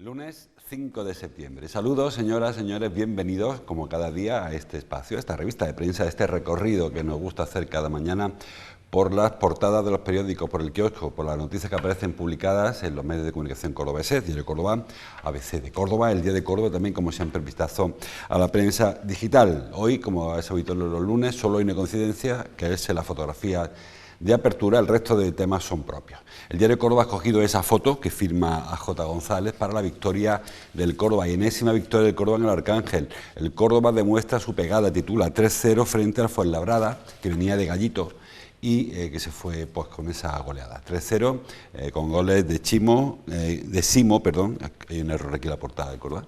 Lunes 5 de septiembre. Saludos, señoras, señores, bienvenidos como cada día a este espacio, a esta revista de prensa, a este recorrido que nos gusta hacer cada mañana por las portadas de los periódicos, por el kiosco, por las noticias que aparecen publicadas en los medios de comunicación cordobeses, Diario Córdoba, ABC de Córdoba, El Día de Córdoba, también como siempre vistazo a la prensa digital. Hoy, como es habitual los lunes, solo hay una coincidencia, que es la fotografía de apertura, el resto de temas son propios. El Diario de Córdoba ha escogido esa foto que firma a J. González para la victoria del Córdoba, y enésima victoria del Córdoba en el Arcángel. El Córdoba demuestra su pegada, titula 3-0 frente al Fuenlabrada, que venía de gallito, y que se fue pues con esa goleada. 3-0 con goles de Simo, hay un error aquí en la portada de Córdoba,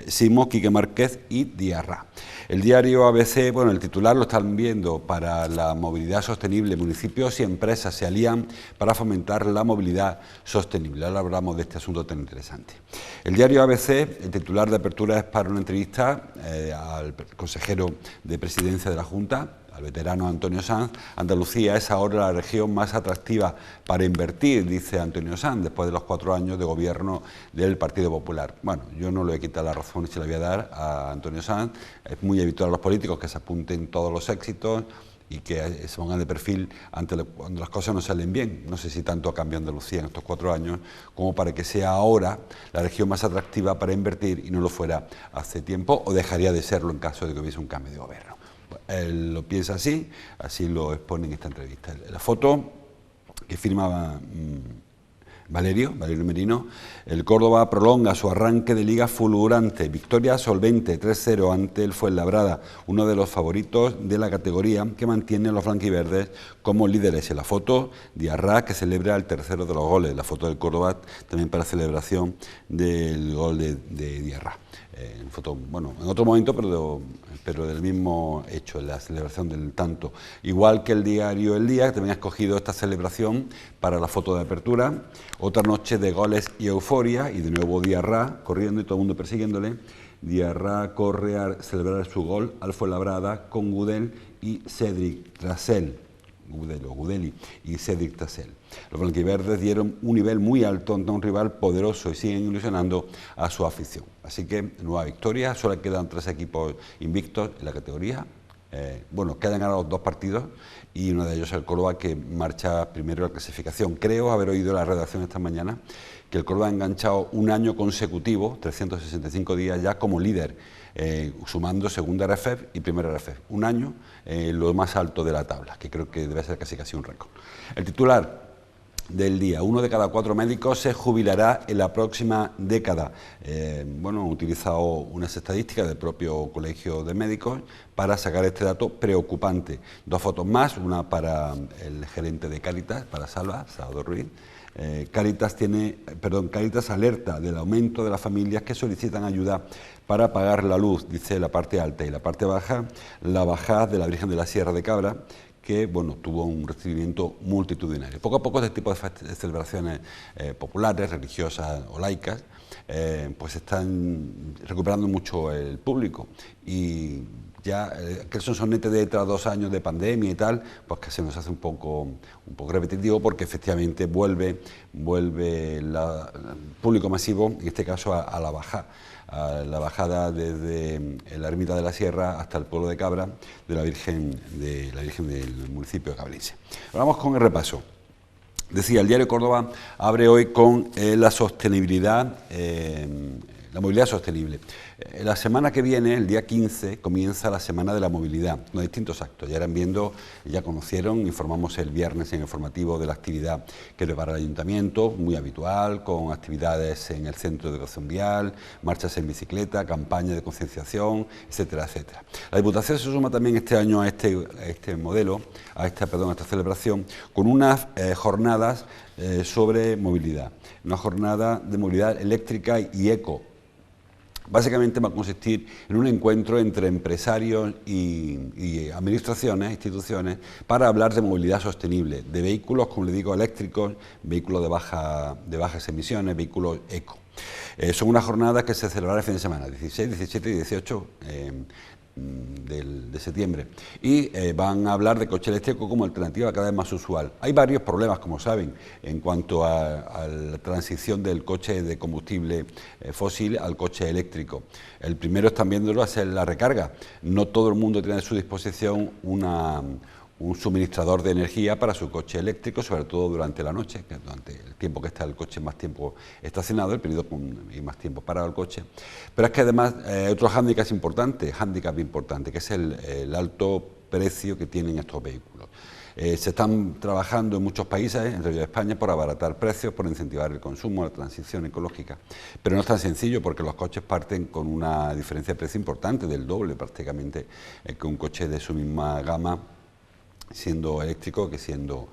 Simo, Quique Márquez y Diarra. El diario ABC, bueno, el titular lo están viendo: para la movilidad sostenible, municipios y empresas se alían para fomentar la movilidad sostenible. Ahora hablamos de este asunto tan interesante. El diario ABC, el titular de apertura es para una entrevista al consejero de Presidencia de la Junta, al veterano Antonio Sanz. Andalucía es ahora la región más atractiva para invertir, dice Antonio Sanz, después de los 4 años de gobierno del Partido Popular. Bueno, yo no le voy a quitar la razón y se la voy a dar a Antonio Sanz. Es muy habitual a los políticos que se apunten todos los éxitos y que se pongan de perfil cuando las cosas no salen bien. No sé si tanto ha cambiado Andalucía en estos 4 años como para que sea ahora la región más atractiva para invertir y no lo fuera hace tiempo, o dejaría de serlo en caso de que hubiese un cambio de gobierno. Él lo piensa así lo expone en esta entrevista. La foto que firma Valerio Merino: el Córdoba prolonga su arranque de liga fulgurante, victoria solvente 3-0 ante el Fuenlabrada, uno de los favoritos de la categoría, que mantiene a los blanquiverdes como líderes. En la foto, Diarra, que celebra el tercero de los goles. La foto del Córdoba también para celebración del gol de Diarra. Foto, bueno, en otro momento, pero del mismo hecho, la celebración del tanto. Igual que el diario El Día, que también ha escogido esta celebración para la foto de apertura. Otra noche de goles y euforia, y de nuevo Diarra corriendo y todo el mundo persiguiéndole. Diarra corre a celebrar su gol al Fuenlabrada con Gudel y Cedric Trasel. Gudeli y Cedric Trasel. Los blanquiverdes dieron un nivel muy alto ante un rival poderoso y siguen ilusionando a su afición. Así que nueva victoria, solo quedan 3 equipos invictos en la categoría. Bueno, quedan ganado 2 partidos y uno de ellos es el Córdoba, que marcha primero en la clasificación. Creo haber oído la redacción esta mañana que el Córdoba ha enganchado un año consecutivo, 365 días ya, como líder, sumando segunda RFEF y primera RFEF. Un año lo más alto de la tabla, que creo que debe ser casi un récord. El titular del día: 1 de cada 4 médicos se jubilará en la próxima década. Bueno, han utilizado unas estadísticas del propio Colegio de Médicos para sacar este dato preocupante. 2 fotos más, una para el gerente de Cáritas, para Salvador Ruiz. Cáritas alerta del aumento de las familias que solicitan ayuda para pagar la luz, dice la parte alta, y la parte baja, la bajada de la Virgen de la Sierra de Cabra, que bueno, tuvo un recibimiento multitudinario. Poco a poco este tipo de celebraciones populares, religiosas o laicas, pues están recuperando mucho el público, y ya que son sonetes de tras 2 años de pandemia y tal, pues que se nos hace un poco repetitivo, porque efectivamente vuelve el público masivo, en este caso a la bajada desde la ermita de la Sierra hasta el pueblo de Cabra de la Virgen del municipio de Cabrense. Vamos con el repaso. Decía, el Diario Córdoba abre hoy con la sostenibilidad, la movilidad sostenible. La semana que viene, el día 15, comienza la Semana de la Movilidad, con distintos actos. Ya conocieron, informamos el viernes en el informativo de la actividad que prepara el Ayuntamiento, muy habitual, con actividades en el Centro de Educación Vial, marchas en bicicleta, campañas de concienciación, etcétera, etcétera. La Diputación se suma también este año a este modelo, a esta celebración, con unas jornadas sobre movilidad, una jornada de movilidad eléctrica y eco. Básicamente va a consistir en un encuentro entre empresarios y administraciones, instituciones, para hablar de movilidad sostenible, de vehículos, como le digo, eléctricos, vehículos de bajas emisiones, vehículos eco. Son unas jornadas que se celebrarán el fin de semana, 16, 17 y 18 de septiembre, y van a hablar de coche eléctrico como alternativa cada vez más usual. Hay varios problemas, como saben, en cuanto a la transición del coche de combustible fósil al coche eléctrico. El primero, están viéndolo, es la recarga. No todo el mundo tiene a su disposición un suministrador de energía para su coche eléctrico, sobre todo durante la noche, que durante el tiempo que está el coche más tiempo estacionado, el periodo y más tiempo parado el coche. Pero es que además otro hándicap importante, que es el alto precio que tienen estos vehículos. Se están trabajando en muchos países, entre ellos España, por abaratar precios, por incentivar el consumo, la transición ecológica. Pero no es tan sencillo, porque los coches parten con una diferencia de precio importante, del doble prácticamente, que un coche de su misma gama, siendo eléctrico que siendo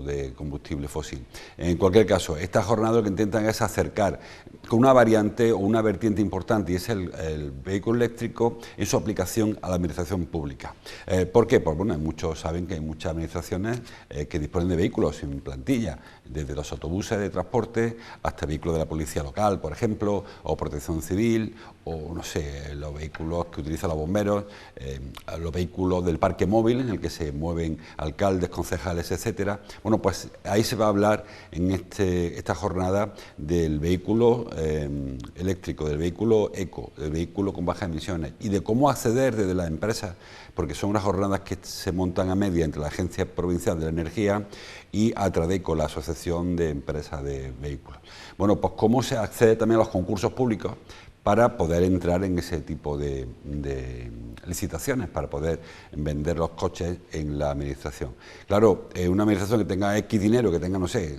de combustible fósil. En cualquier caso, esta jornada lo que intentan es acercar con una variante o una vertiente importante, y es el vehículo eléctrico en su aplicación a la administración pública. ¿Por qué? Pues bueno, muchos saben que hay muchas administraciones que disponen de vehículos sin plantilla, desde los autobuses de transporte hasta vehículos de la policía local, por ejemplo, o protección civil, o no sé, los vehículos que utilizan los bomberos, los vehículos del parque móvil en el que se mueven alcaldes, concejales, etcétera. Bueno, pues ahí se va a hablar en esta jornada del vehículo eléctrico, del vehículo eco, del vehículo con bajas emisiones, y de cómo acceder desde las empresas, porque son unas jornadas que se montan a media entre la Agencia Provincial de la Energía y Atradeco, la Asociación de Empresas de Vehículos. Bueno, pues cómo se accede también a los concursos públicos para poder entrar en ese tipo de licitaciones, para poder vender los coches en la administración. Claro, una administración que tenga X dinero, que tenga, no sé,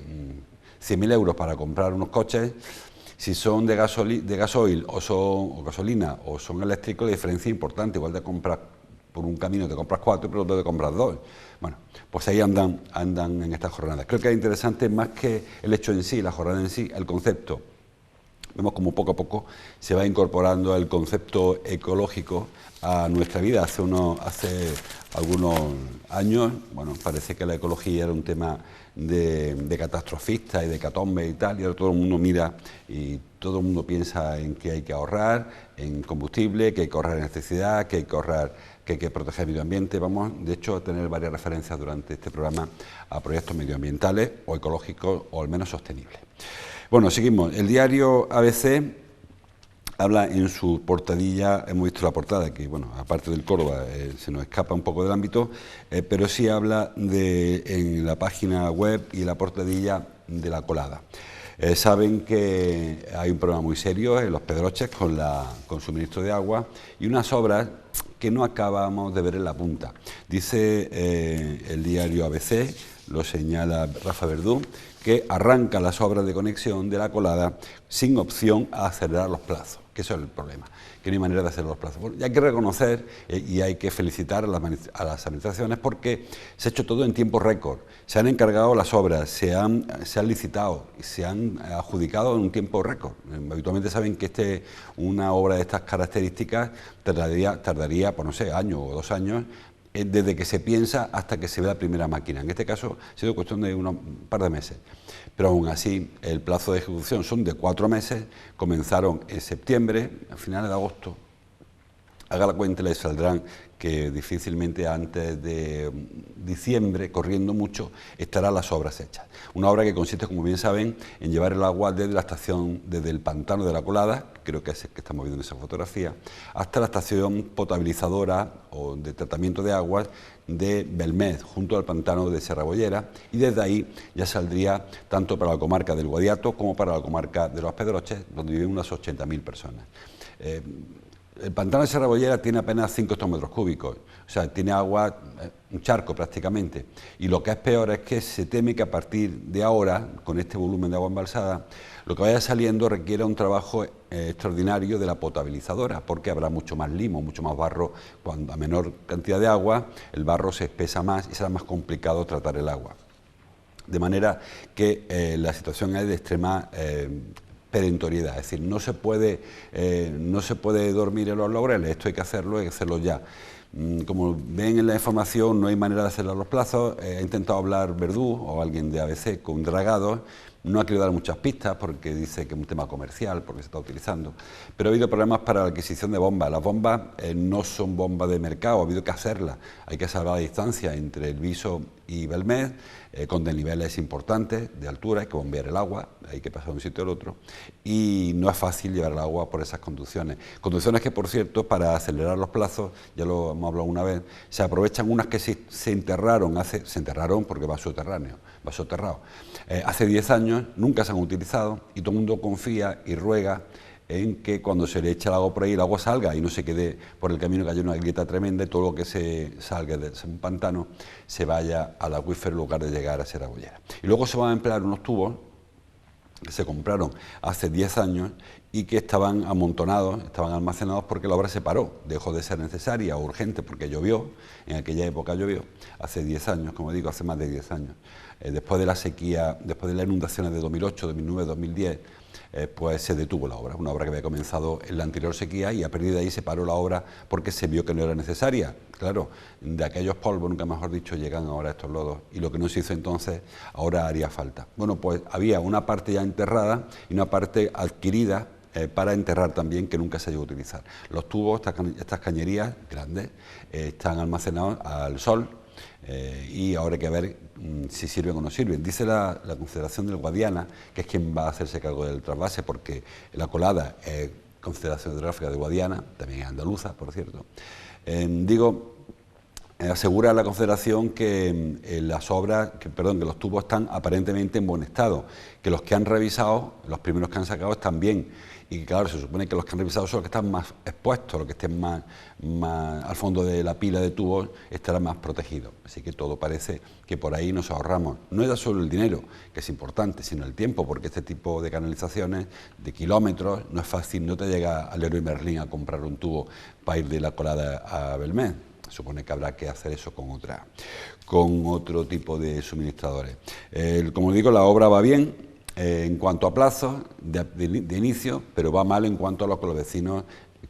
100.000 euros para comprar unos coches, si son de gasoil o gasolina o son eléctricos, la diferencia es importante. Igual de comprar por un camino te compras 4, pero otro te compras 2. Bueno, pues ahí andan en estas jornadas. Creo que es interesante, más que el hecho en sí, la jornada en sí, el concepto. Vemos como poco a poco se va incorporando el concepto ecológico a nuestra vida. Hace algunos años, bueno, parece que la ecología era un tema de catastrofista y de hecatombe y tal, y ahora todo el mundo mira y todo el mundo piensa en que hay que ahorrar en combustible, que hay que ahorrar en electricidad, que hay que proteger el medio ambiente. Vamos, de hecho, a tener varias referencias durante este programa a proyectos medioambientales o ecológicos, o al menos sostenibles. Bueno, seguimos. El diario ABC habla en su portadilla, hemos visto la portada, que bueno, aparte del Córdoba se nos escapa un poco del ámbito, pero sí habla en la página web y la portadilla de la colada. Saben que hay un problema muy serio en Los Pedroches con suministro de agua y unas obras que no acabamos de ver en la punta. Dice el diario ABC, lo señala Rafa Verdú, que arranca las obras de conexión de la colada sin opción a acelerar los plazos, que eso es el problema, que no hay manera de acelerar los plazos. Bueno, y hay que reconocer y hay que felicitar a las administraciones, porque se ha hecho todo en tiempo récord. Se han encargado las obras, se han licitado y se han adjudicado en un tiempo récord. Habitualmente saben que una obra de estas características tardaría, pues no sé, año o 2 años, desde que se piensa hasta que se ve la primera máquina. En este caso ha sido cuestión de un par de meses, pero aún así el plazo de ejecución son de 4 meses, comenzaron en septiembre, a finales de agosto, haga la cuenta y le saldrán que difícilmente antes de diciembre, corriendo mucho, estarán las obras hechas. Una obra que consiste, como bien saben, en llevar el agua desde la estación, desde el pantano de la Colada, creo que es el que estamos viendo en esa fotografía, hasta la estación potabilizadora o de tratamiento de aguas de Belmez, junto al pantano de Serrabollera, y desde ahí ya saldría tanto para la comarca del Guadiato como para la comarca de Los Pedroches, donde viven unas 80.000 personas. El pantano de Serrabollera tiene apenas 5 hectómetros cúbicos, o sea, tiene agua, un charco prácticamente, y lo que es peor es que se teme que a partir de ahora, con este volumen de agua embalsada, lo que vaya saliendo requiere un trabajo extraordinario de la potabilizadora, porque habrá mucho más limo, mucho más barro, cuando a menor cantidad de agua, el barro se espesa más y será más complicado tratar el agua. De manera que la situación es de extrema perentoriedad, es decir, no se puede dormir en los laureles, esto hay que hacerlo ya. Como ven en la información, no hay manera de acelerar los plazos. He intentado hablar Verdú o alguien de ABC con Dragados, no ha querido dar muchas pistas porque dice que es un tema comercial, porque se está utilizando, pero ha habido problemas para la adquisición de bombas. Las bombas no son bombas de mercado, ha habido que hacerlas, hay que salvar la distancia entre el Viso y Belmez, con desniveles importantes de altura, hay que bombear el agua, hay que pasar de un sitio al otro, y no es fácil llevar el agua por esas conducciones. Conducciones que, por cierto, para acelerar los plazos, ya lo hemos hablado una vez, se aprovechan unas que se enterraron porque va soterrado, hace 10 años, nunca se han utilizado, y todo el mundo confía y ruega en que cuando se le echa el agua por ahí, el agua salga y no se quede por el camino, que haya una grieta tremenda y todo lo que se salga de un pantano se vaya al acuífero en lugar de llegar a Serrabollera. Y luego se van a emplear unos tubos que se compraron hace 10 años y que estaban amontonados, estaban almacenados porque la obra se paró, dejó de ser necesaria o urgente porque llovió, en aquella época llovió, hace 10 años, como digo, hace más de 10 años. Después de la sequía, después de las inundaciones de 2008, 2009, 2010, pues se detuvo la obra, una obra que había comenzado en la anterior sequía y a partir de ahí se paró la obra porque se vio que no era necesaria. Claro, de aquellos polvos, nunca mejor dicho, llegan ahora estos lodos y lo que no se hizo entonces ahora haría falta. Bueno, pues había una parte ya enterrada y una parte adquirida para enterrar también, que nunca se llegó a utilizar. Los tubos, estas cañerías grandes, están almacenados al sol, y ahora hay que ver si sirven o no sirven. Dice la Confederación del Guadiana, que es quien va a hacerse cargo del trasvase, porque la Colada es Confederación Hidrográfica de Guadiana, también es andaluza, por cierto. Asegura la Confederación que las obras, que los tubos están aparentemente en buen estado, que los que han revisado, los primeros que han sacado están bien, y que claro, se supone que los que han revisado son los que están más expuestos, los que estén más al fondo de la pila de tubos estarán más protegidos. Así que todo parece que por ahí nos ahorramos. No es solo el dinero, que es importante, sino el tiempo, porque este tipo de canalizaciones de kilómetros no es fácil, no te llega al Leroy Merlin a comprar un tubo para ir de la Colada a Belmez. Supone que habrá que hacer eso con otro tipo de suministradores. Como digo, la obra va bien en cuanto a plazos de inicio, pero va mal en cuanto a lo que los vecinos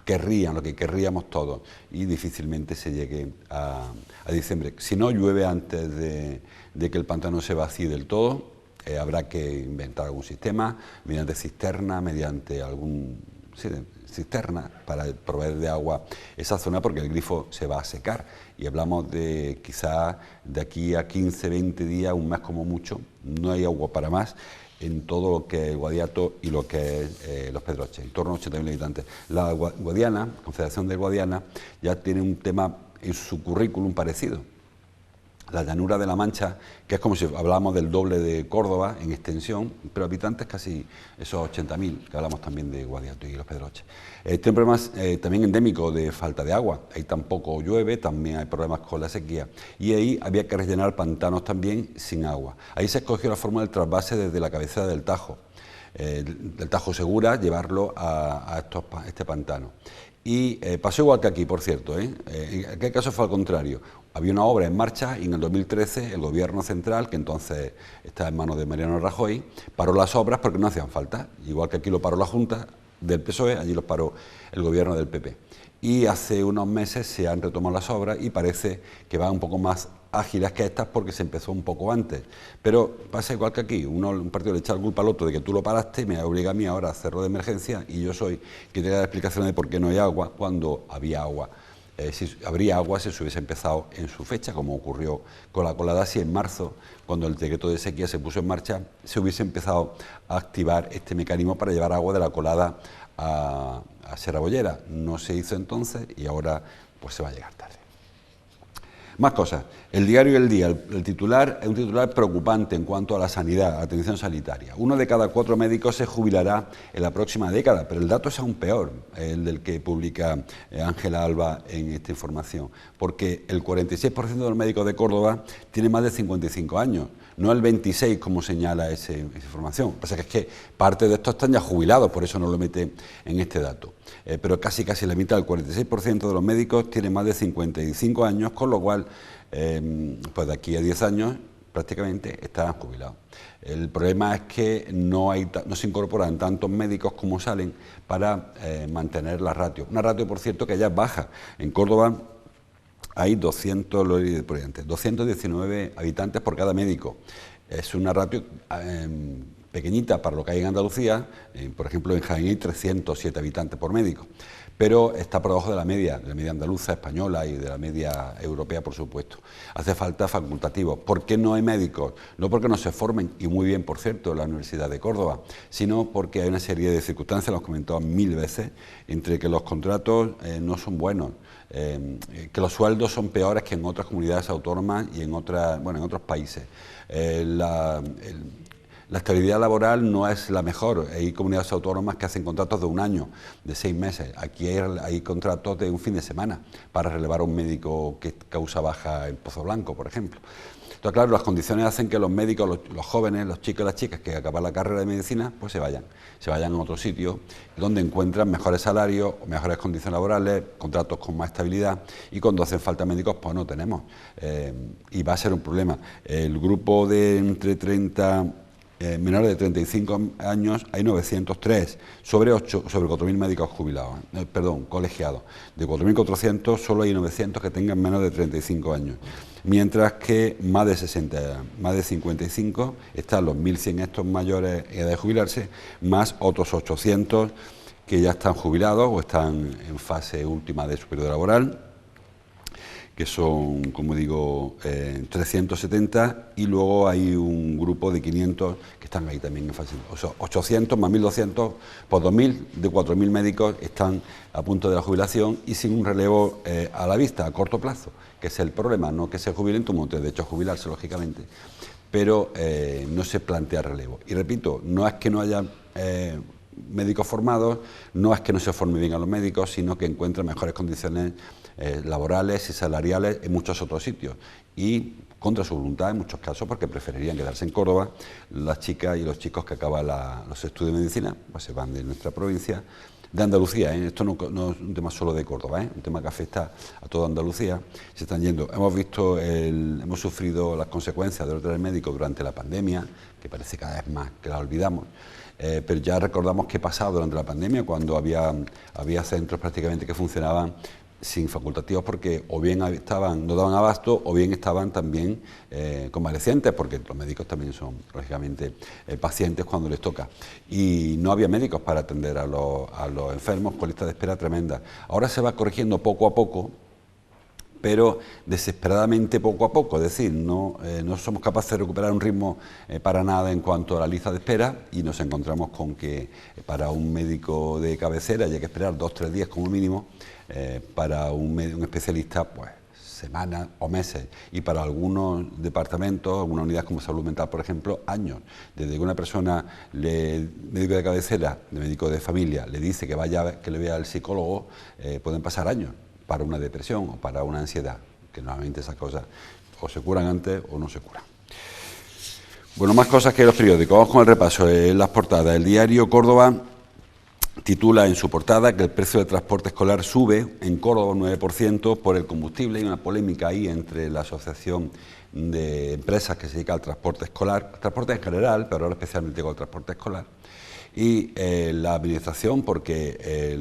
querrían, lo que querríamos todos, y difícilmente se llegue a diciembre. Si no llueve antes de que el pantano se vacíe del todo, habrá que inventar algún sistema, mediante cisterna, mediante cisterna para proveer de agua esa zona, porque el grifo se va a secar y hablamos de quizás de aquí a 15, 20 días, un mes como mucho, no hay agua para más en todo lo que es el Guadiato y lo que es Los Pedroches, en torno a 80.000 habitantes. La Guadiana, Confederación del Guadiana, ya tiene un tema en su currículum parecido. La llanura de la Mancha, que es como si hablamos del doble de Córdoba en extensión, pero habitantes casi esos 80.000, que hablamos también de Guadiato y Los Pedroches. Tiene problemas también endémicos de falta de agua, ahí tampoco llueve, también hay problemas con la sequía, y ahí había que rellenar pantanos también sin agua. Ahí se escogió la forma del trasvase desde la cabecera del Tajo, del Tajo Segura, llevarlo a este pantano. Y pasó igual que aquí, por cierto, en aquel caso fue al contrario. Había una obra en marcha y en el 2013 el gobierno central, que entonces estaba en manos de Mariano Rajoy, paró las obras porque no hacían falta. Igual que aquí lo paró la Junta del PSOE, allí lo paró el gobierno del PP. y hace unos meses se han retomado las obras y parece que van un poco más ágiles que estas porque se empezó un poco antes. Pero pasa igual que aquí, un partido le echa la culpa al otro de que tú lo paraste, me obliga a mí ahora a hacerlo de emergencia y yo soy que te da explicaciones de por qué no hay agua cuando había agua. Si habría agua si se hubiese empezado en su fecha, como ocurrió con la colada, si en marzo, cuando el decreto de sequía se puso en marcha, se hubiese empezado a activar este mecanismo para llevar agua de la colada a Sierra Bollera. No se hizo entonces y ahora pues se va a llegar tarde. Más cosas. El diario El Día, el titular es un titular preocupante en cuanto a la sanidad, atención sanitaria. 1 de cada 4 médicos se jubilará en la próxima década, pero el dato es aún peor, el del que publica Ángela Alba en esta información, porque el 46% de los médicos de Córdoba tiene más de 55 años, no el 26% como señala esa información. Lo que pasa es que parte de estos están ya jubilados, por eso no lo mete en este dato. Pero casi la mitad, el 46% de los médicos tiene más de 55 años, con lo cual, pues de aquí a 10 años prácticamente estarán jubilados. El problema es que no se incorporan tantos médicos como salen para mantener la ratio. Una ratio, por cierto, que ya es baja. En Córdoba hay 219 habitantes por cada médico. Es una ratio pequeñita para lo que hay en Andalucía. Por ejemplo, en Jaén hay 307 habitantes por médico, pero está por debajo de la media andaluza, española y de la media europea, por supuesto. Hace falta facultativos. ¿Por qué no hay médicos? No porque no se formen, y muy bien, por cierto, en la Universidad de Córdoba, sino porque hay una serie de circunstancias, lo he comentado 1000 veces, entre que los contratos no son buenos, que los sueldos son peores que en otras comunidades autónomas y en otros países. La estabilidad laboral no es la mejor. Hay comunidades autónomas que hacen contratos de 1 año, de 6 meses. Aquí hay contratos de un fin de semana para relevar a un médico que causa baja en Pozo Blanco, por ejemplo. Entonces, claro, las condiciones hacen que los médicos, los jóvenes, los chicos y las chicas que acaban la carrera de medicina, pues se vayan a otro sitio donde encuentran mejores salarios, mejores condiciones laborales, contratos con más estabilidad, y cuando hacen falta médicos, pues no tenemos. Y va a ser un problema. El grupo de entre 30... menores de 35 años hay 903 sobre 4.000 médicos jubilados, colegiados. De 4.400 solo hay 900 que tengan menos de 35 años, mientras que más de 55 están los 1.100 estos mayores en edad de jubilarse, más otros 800 que ya están jubilados o están en fase última de su periodo laboral, que son, como digo, 370, y luego hay un grupo de 500 que están ahí también en fase. O sea, 800 más 1.200, pues 2.000 de 4.000 médicos están a punto de la jubilación y sin un relevo a la vista, a corto plazo, que es el problema, no que se jubilen, tuvo de hecho jubilarse, lógicamente, pero no se plantea relevo. Y repito, no es que no haya médicos formados, no es que no se forme bien a los médicos, sino que encuentren mejores condiciones laborales y salariales en muchos otros sitios, y contra su voluntad en muchos casos, porque preferirían quedarse en Córdoba. Las chicas y los chicos que acaban los estudios de medicina pues se van de nuestra provincia, de Andalucía, esto no es un tema solo de Córdoba, un tema que afecta a toda Andalucía, se están yendo. Hemos sufrido las consecuencias del orden médico durante la pandemia, que parece cada vez más que la olvidamos. Pero ya recordamos qué pasaba durante la pandemia, cuando había centros prácticamente que funcionaban sin facultativos, porque o bien no daban abasto, o bien estaban también convalecientes, porque los médicos también son, lógicamente, pacientes cuando les toca. Y no había médicos para atender a los enfermos, con listas de espera tremendas. Ahora se va corrigiendo poco a poco, pero desesperadamente poco a poco, es decir, no somos capaces de recuperar un ritmo para nada en cuanto a la lista de espera, y nos encontramos con que para un médico de cabecera hay que esperar 2 o 3 días como mínimo, para un especialista pues semanas o meses, y para algunos departamentos, algunas unidades como salud mental, por ejemplo, años. Desde que una persona, médico de cabecera, de médico de familia, le dice que le vea al psicólogo, pueden pasar años para una depresión o para una ansiedad, que normalmente esas cosas o se curan antes o no se curan. Bueno, más cosas que los periódicos. Vamos con el repaso en las portadas. El diario Córdoba titula en su portada que el precio del transporte escolar sube en Córdoba un 9% por el combustible. Hay una polémica ahí entre la asociación de empresas que se dedica al transporte escolar, al transporte en general, pero ahora especialmente con el transporte escolar, y la administración, porque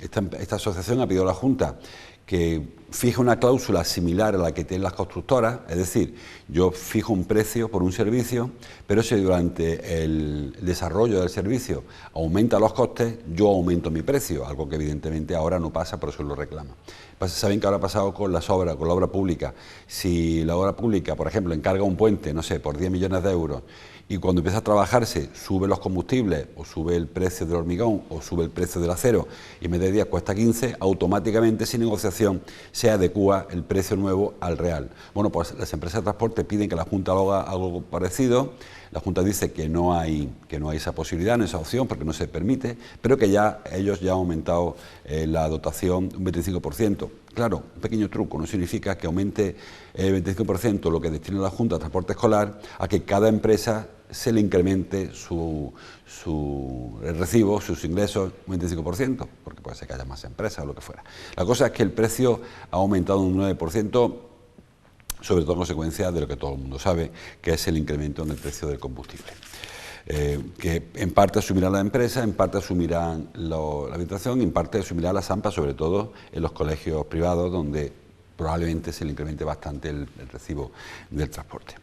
esta asociación ha pedido a la Junta que fije una cláusula similar a la que tienen las constructoras, es decir, yo fijo un precio por un servicio, pero si durante el desarrollo del servicio aumenta los costes, yo aumento mi precio, algo que evidentemente ahora no pasa, por eso lo reclama. Saben que ahora ha pasado con las obras, con la obra pública. Si la obra pública, por ejemplo, encarga un puente, no sé, por 10 millones de euros, y cuando empieza a trabajarse sube los combustibles, o sube el precio del hormigón, o sube el precio del acero, y en vez de 10 cuesta 15, automáticamente, sin negociación, se adecúa el precio nuevo al real. Bueno, pues las empresas de transporte piden que la Junta haga algo parecido. La Junta dice que no hay esa posibilidad, no esa opción, porque no se permite, pero que ellos ya han aumentado la dotación un 25%. Claro, un pequeño truco, no significa que aumente el 25% lo que destina la Junta a transporte escolar, a que cada empresa se le incremente el recibo, sus ingresos, un 25%, porque puede ser que haya más empresas o lo que fuera. La cosa es que el precio ha aumentado un 9%, sobre todo en consecuencia de lo que todo el mundo sabe, que es el incremento en el precio del combustible. Que en parte asumirá la empresa, en parte asumirá la administración, en parte asumirá la AMPA, sobre todo en los colegios privados, donde probablemente se le incremente bastante el recibo del transporte.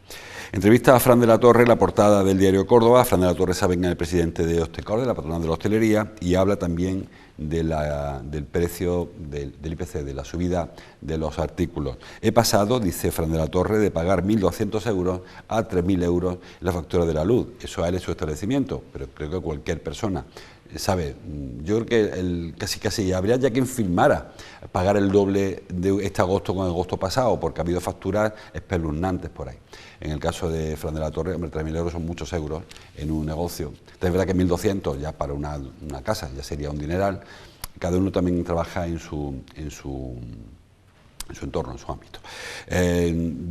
Entrevista a Fran de la Torre, la portada del diario Córdoba. Fran de la Torre, saben, es el presidente de Hostecor, de la patronal de la hostelería, y habla también del precio del IPC, de la subida de los artículos. He pasado, dice Fran de la Torre, de pagar 1.200 euros a 3.000 euros la factura de la luz. Eso a él es su establecimiento, pero creo que cualquier persona sabe. Yo creo que casi habría ya quien firmara pagar el doble de este agosto con el agosto pasado, porque ha habido facturas espeluznantes por ahí. En el caso de Fran de la Torre, 3.000 euros son muchos euros en un negocio. Es verdad que 1.200 ya para una casa ya sería un dineral. Cada uno también trabaja en su entorno, en su ámbito.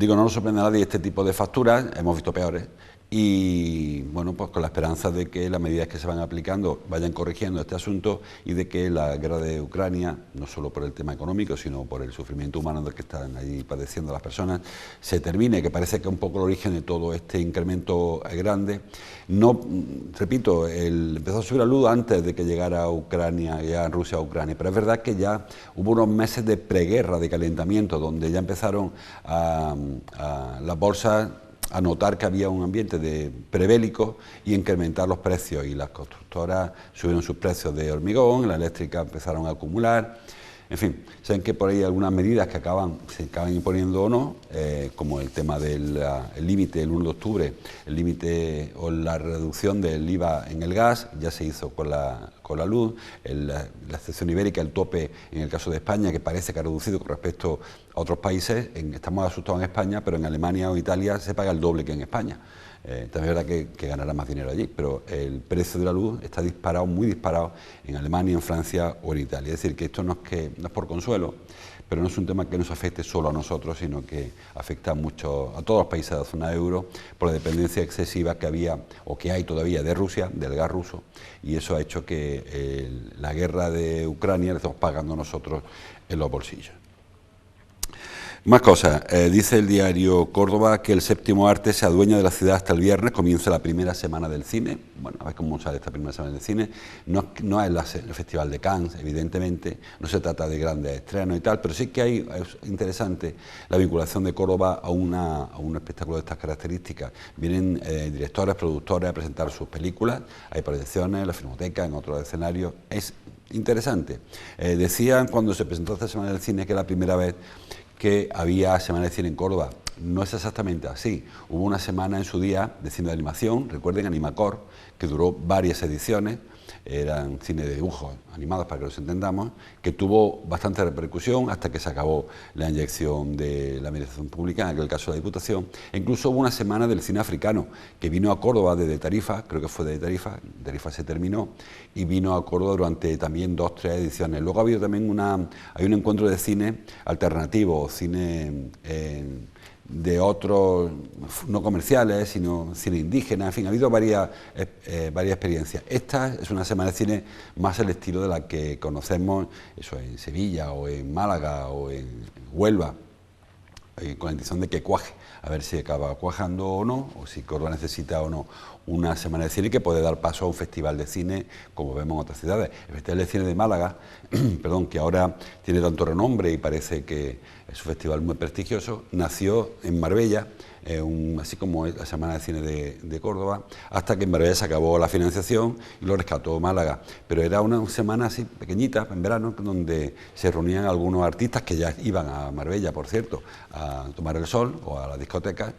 No nos sorprende a nadie este tipo de facturas, hemos visto peores. Y bueno, pues con la esperanza de que las medidas que se van aplicando vayan corrigiendo este asunto y de que la guerra de Ucrania, no solo por el tema económico, sino por el sufrimiento humano del que están allí padeciendo las personas, se termine, que parece que es un poco el origen de todo este incremento grande. No, repito, empezó a subir la luz antes de que llegara a Ucrania, ya Rusia a Ucrania, pero es verdad que ya hubo unos meses de preguerra, de calentamiento, donde ya empezaron las bolsas a notar que había un ambiente de prebélico y incrementar los precios, y las constructoras subieron sus precios de hormigón, las eléctricas empezaron a acumular. En fin, saben que por ahí hay algunas medidas que se acaban imponiendo o no, como el tema del límite, el 1 de octubre, el límite o la reducción del IVA en el gas, ya se hizo con la luz, la excepción ibérica, el tope en el caso de España, que parece que ha reducido con respecto a otros países. Estamos asustados en España, pero en Alemania o Italia se paga el doble que en España. También es verdad que ganará más dinero allí, pero el precio de la luz está disparado, muy disparado, en Alemania, en Francia o en Italia. Es decir, que esto no es por consuelo, pero no es un tema que nos afecte solo a nosotros, sino que afecta a todos los países de la zona euro, por la dependencia excesiva que había o que hay todavía de Rusia, del gas ruso, y eso ha hecho que la guerra de Ucrania la estamos pagando nosotros en los bolsillos. Más cosas. Dice el diario Córdoba que el Séptimo Arte se adueña de la ciudad hasta el viernes, comienza la primera semana del cine. Bueno, a ver cómo sale esta primera semana del cine. No es el Festival de Cannes, evidentemente, no se trata de grandes estrenos y tal, pero sí que es interesante la vinculación de Córdoba a un espectáculo de estas características. Vienen directores, productores a presentar sus películas, hay proyecciones en la Filmoteca, en otros escenarios. Es interesante. Decían cuando se presentó esta semana del cine que era la primera vez que había Semana de Cine en Córdoba. No es exactamente así. Hubo una semana en su día de cine de animación, recuerden Animacor, que duró varias ediciones, eran cine de dibujos animados para que los entendamos, que tuvo bastante repercusión hasta que se acabó la inyección de la administración pública, en aquel caso la Diputación. E incluso hubo una semana del cine africano, que vino a Córdoba desde Tarifa, creo que fue de Tarifa se terminó, y vino a Córdoba durante también 2 o 3 ediciones. Luego ha habido también hay un encuentro de cine alternativo, cine de otros, no comerciales, sino cine indígena, en fin, ha habido varias experiencias. Esta es una semana de cine más al estilo de la que conocemos, eso en Sevilla, o en Málaga, o en Huelva, con la intención de que cuaje, a ver si acaba cuajando o no, o si Córdoba necesita o no una semana de cine que puede dar paso a un festival de cine, como vemos en otras ciudades. El Festival de Cine de Málaga, perdón, que ahora tiene tanto renombre y parece que es un festival muy prestigioso, nació en Marbella, así como la Semana de Cine de Córdoba, hasta que en Marbella se acabó la financiación y lo rescató Málaga. Pero era una semana así pequeñita, en verano, donde se reunían algunos artistas que ya iban a Marbella, por cierto, a tomar el sol o a las discotecas,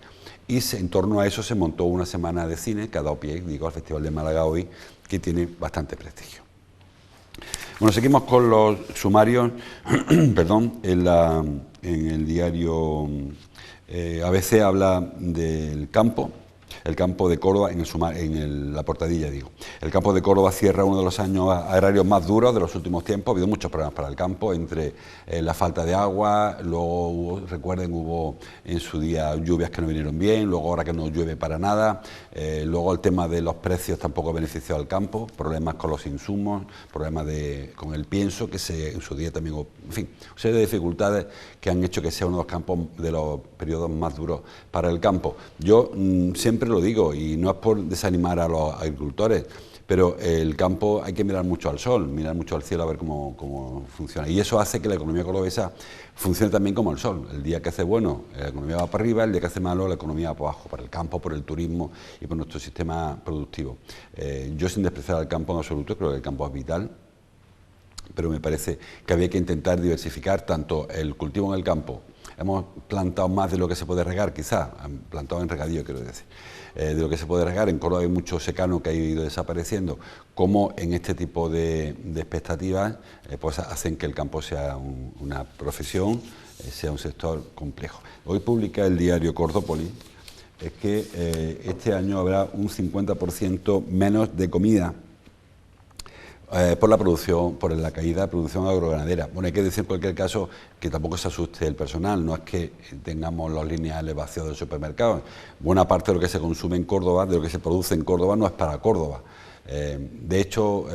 y en torno a eso se montó una semana de cine que ha dado pie, digo, al Festival de Málaga hoy, que tiene bastante prestigio. Bueno, seguimos con los sumarios, perdón, en el diario ABC habla del campo. El campo de Córdoba, la portadilla digo. El campo de Córdoba cierra uno de los años agrarios más duros de los últimos tiempos. Ha habido muchos problemas para el campo, entre la falta de agua, luego recuerden, hubo en su día lluvias que no vinieron bien, luego ahora que no llueve para nada, luego el tema de los precios tampoco benefició al campo, problemas con los insumos, problemas con el pienso, que en su día también hubo, en fin, una serie de dificultades que han hecho que sea uno de los campos, de los periodos más duros para el campo. Yo siempre lo digo, y no es por desanimar a los agricultores, pero el campo hay que mirar mucho al sol, mirar mucho al cielo a ver cómo funciona. Y eso hace que la economía cordobesa funcione también como el sol. El día que hace bueno, la economía va para arriba, el día que hace malo, la economía va para abajo, para el campo, por el turismo y por nuestro sistema productivo. Yo, sin despreciar al campo en absoluto, creo que el campo es vital, pero me parece que había que intentar diversificar tanto el cultivo en el campo. Hemos plantado más de lo que se puede regar, quizás, plantado en regadío, quiero decir, de lo que se puede regar. En Córdoba hay mucho secano que ha ido desapareciendo, como en este tipo de expectativas, pues hacen que el campo sea una profesión, sea un sector complejo. Hoy publica el diario Cordópolis que este año habrá un 50% menos de comida por la producción, por la caída de producción agroganadera. Bueno, hay que decir en cualquier caso que tampoco se asuste el personal, no es que tengamos los lineales vacíos del supermercado. Buena parte de lo que se consume en Córdoba, de lo que se produce en Córdoba, no es para Córdoba. De hecho,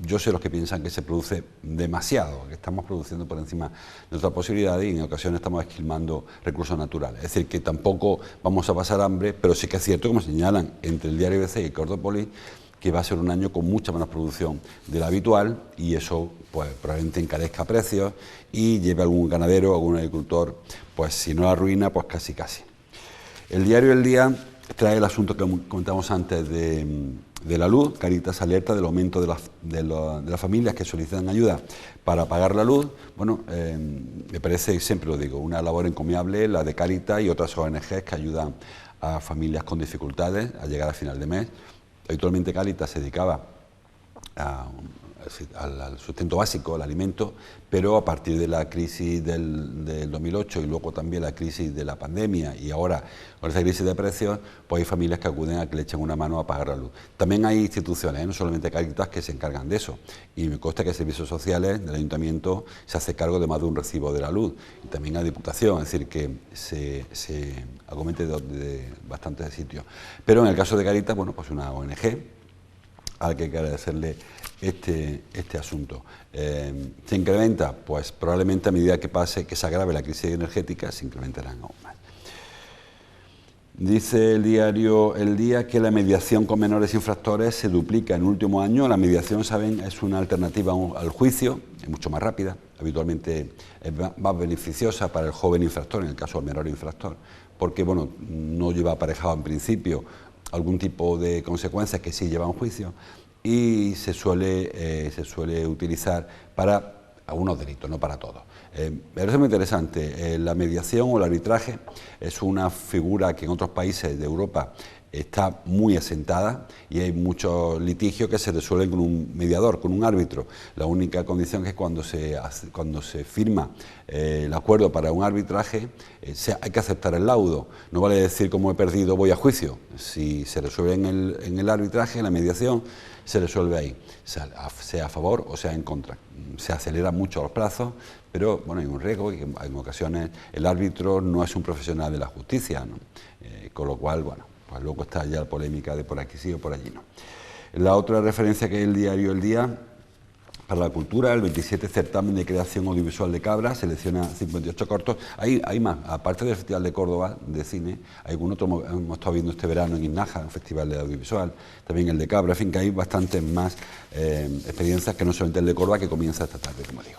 yo sé los que piensan que se produce demasiado, que estamos produciendo por encima de nuestras posibilidades y en ocasiones estamos esquilmando recursos naturales. Es decir, que tampoco vamos a pasar hambre, pero sí que es cierto, como señalan entre el diario ABC y Cordópolis, que va a ser un año con mucha menos producción de la habitual y eso pues probablemente encarezca precios y lleve a algún ganadero, a algún agricultor, pues si no a la ruina, pues casi. El diario El Día trae el asunto que comentamos antes de la luz. Cáritas alerta del aumento de las familias que solicitan ayuda para pagar la luz. Bueno, me parece, siempre lo digo, una labor encomiable la de Cáritas y otras ONGs que ayudan a familias con dificultades a llegar a final de mes. Habitualmente Cáritas se dedicaba al sustento básico, al alimento, pero a partir de la crisis del 2008 y luego también la crisis de la pandemia y ahora con esa crisis de precios, pues hay familias que acuden a que le echen una mano a pagar la luz. También hay instituciones, no solamente Cáritas, que se encargan de eso, y me consta que Servicios Sociales del Ayuntamiento se hace cargo de más de un recibo de la luz, y también la Diputación, es decir, que se acomete de bastantes sitios. Pero en el caso de Cáritas, bueno, pues una ONG, al que hay que agradecerle este asunto. ¿Se incrementa? Pues probablemente a medida que que se agrave la crisis energética, se incrementarán aún más. Dice el diario El Día que la mediación con menores infractores se duplica en el último año. La mediación, saben, es una alternativa al juicio, es mucho más rápida, habitualmente es más beneficiosa para el joven infractor, en el caso del menor infractor, porque bueno, no lleva aparejado en principio algún tipo de consecuencias que sí lleva un juicio y se suele utilizar para algunos delitos, no para todos. Me parece muy interesante. La mediación o el arbitraje es una figura que en otros países de Europa está muy asentada y hay muchos litigios que se resuelven con un mediador, con un árbitro. La única condición es que cuando se firma el acuerdo para un arbitraje hay que aceptar el laudo. No vale decir como he perdido voy a juicio. Si se resuelve en el arbitraje, en la mediación, se resuelve ahí, sea a favor o sea en contra. Se aceleran mucho los plazos, pero bueno, hay un riesgo y en ocasiones el árbitro no es un profesional de la justicia, ¿no? Con lo cual, bueno, pues luego está ya la polémica de por aquí sí o por allí no. La otra referencia que es el diario El Día para la cultura, el 27 certamen de creación audiovisual de Cabra, selecciona 58 cortos. Hay más, aparte del Festival de Córdoba de cine, hay algún otro hemos estado viendo este verano en Inaja, un festival de audiovisual, también el de Cabra, en fin, que hay bastantes más experiencias que no solamente el de Córdoba, que comienza esta tarde, como digo.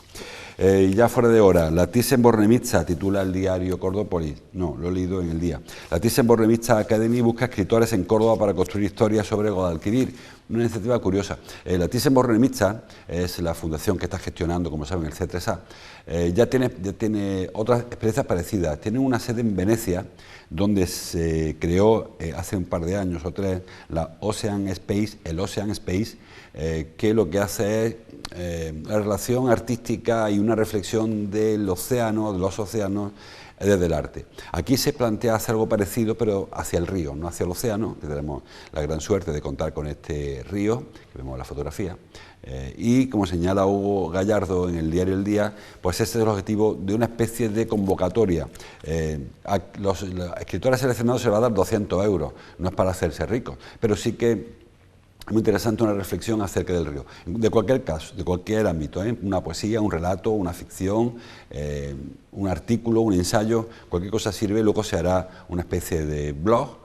Ya fuera de hora, la Thyssen-Bornemisza titula el diario Cordópolis, no, lo he leído en el día. La Thyssen-Bornemisza Academy busca escritores en Córdoba para construir historias sobre Guadalquivir, una iniciativa curiosa. La Thyssen-Bornemisza es la fundación que está gestionando, como saben, el C3A, ya tiene otras experiencias parecidas. Tiene una sede en Venecia, donde se creó hace un par de años o tres el Ocean Space, que lo que hace es la relación artística y una reflexión del océano, de los océanos, desde el arte. Aquí se plantea hacer algo parecido, pero hacia el río, no hacia el océano, que tenemos la gran suerte de contar con este río, que vemos en la fotografía, y como señala Hugo Gallardo en el diario El Día, pues ese es el objetivo de una especie de convocatoria. A los escritores seleccionados se les va a dar 200 euros, no es para hacerse ricos, pero sí que es muy interesante una reflexión acerca del río, de cualquier caso, de cualquier ámbito, una poesía, un relato, una ficción, un artículo, un ensayo, cualquier cosa sirve. Luego se hará una especie de blog,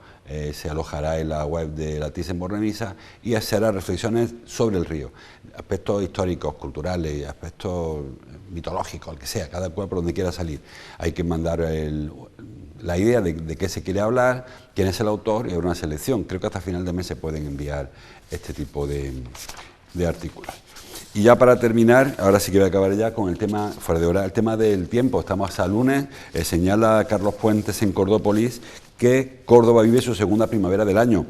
se alojará en la web de la Thyssen-Bornemisza y se hará reflexiones sobre el río, aspectos históricos, culturales, aspectos mitológicos, el que sea, cada cual por donde quiera salir. Hay que mandar la idea de qué se quiere hablar, quién es el autor y habrá una selección. Creo que hasta final de mes se pueden enviar este tipo de artículos. Y ya para terminar, ahora sí que voy a acabar ya con el tema, fuera de hora, el tema del tiempo. Estamos a lunes, señala Carlos Puentes en Cordópolis que Córdoba vive su segunda primavera del año.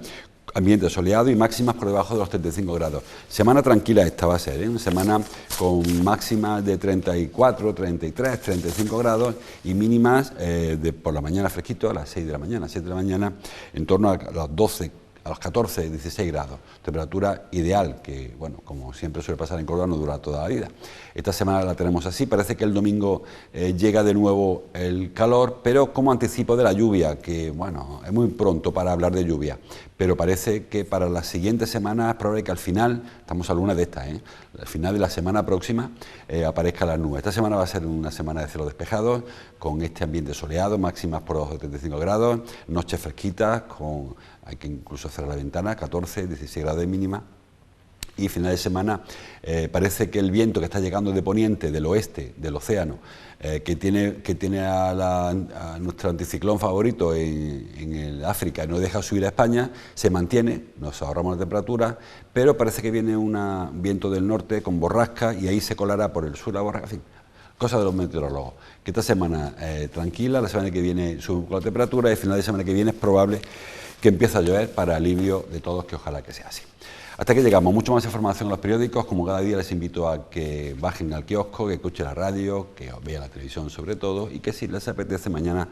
Ambiente soleado y máximas por debajo de los 35 grados. Semana tranquila esta va a ser, una semana con máximas de 34, 33, 35 grados y mínimas por la mañana fresquito a las 6 de la mañana, 7 de la mañana, en torno a los 12, a los 14, 16 grados. Temperatura ideal, que, bueno, como siempre suele pasar en Córdoba, no dura toda la vida. Esta semana la tenemos así, parece que el domingo llega de nuevo el calor, pero como anticipo de la lluvia, que, bueno, es muy pronto para hablar de lluvia, pero parece que para las siguientes semanas es probable que al final, estamos a lunes de esta, al final de la semana próxima aparezcan las nubes. Esta semana va a ser una semana de cielo despejado, con este ambiente soleado, máximas por los 35 grados, noches fresquitas, hay que incluso cerrar la ventana, 14, 16 grados de mínima. Y final de semana parece que el viento que está llegando de poniente, del oeste, del océano, que tiene a nuestro anticiclón favorito en el África y no deja subir a España, se mantiene, nos ahorramos la temperatura, pero parece que viene un viento del norte con borrasca y ahí se colará por el sur la borrasca, en fin, cosa de los meteorólogos. Que esta semana tranquila, la semana que viene sube con la temperatura y el final de semana que viene es probable que empiece a llover para alivio de todos, que ojalá que sea así. Hasta aquí llegamos. Mucho más información en los periódicos. Como cada día les invito a que bajen al kiosco, que escuchen la radio, que vean la televisión sobre todo y que si les apetece mañana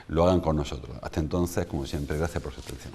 lo hagan con nosotros. Hasta entonces, como siempre, gracias por su atención.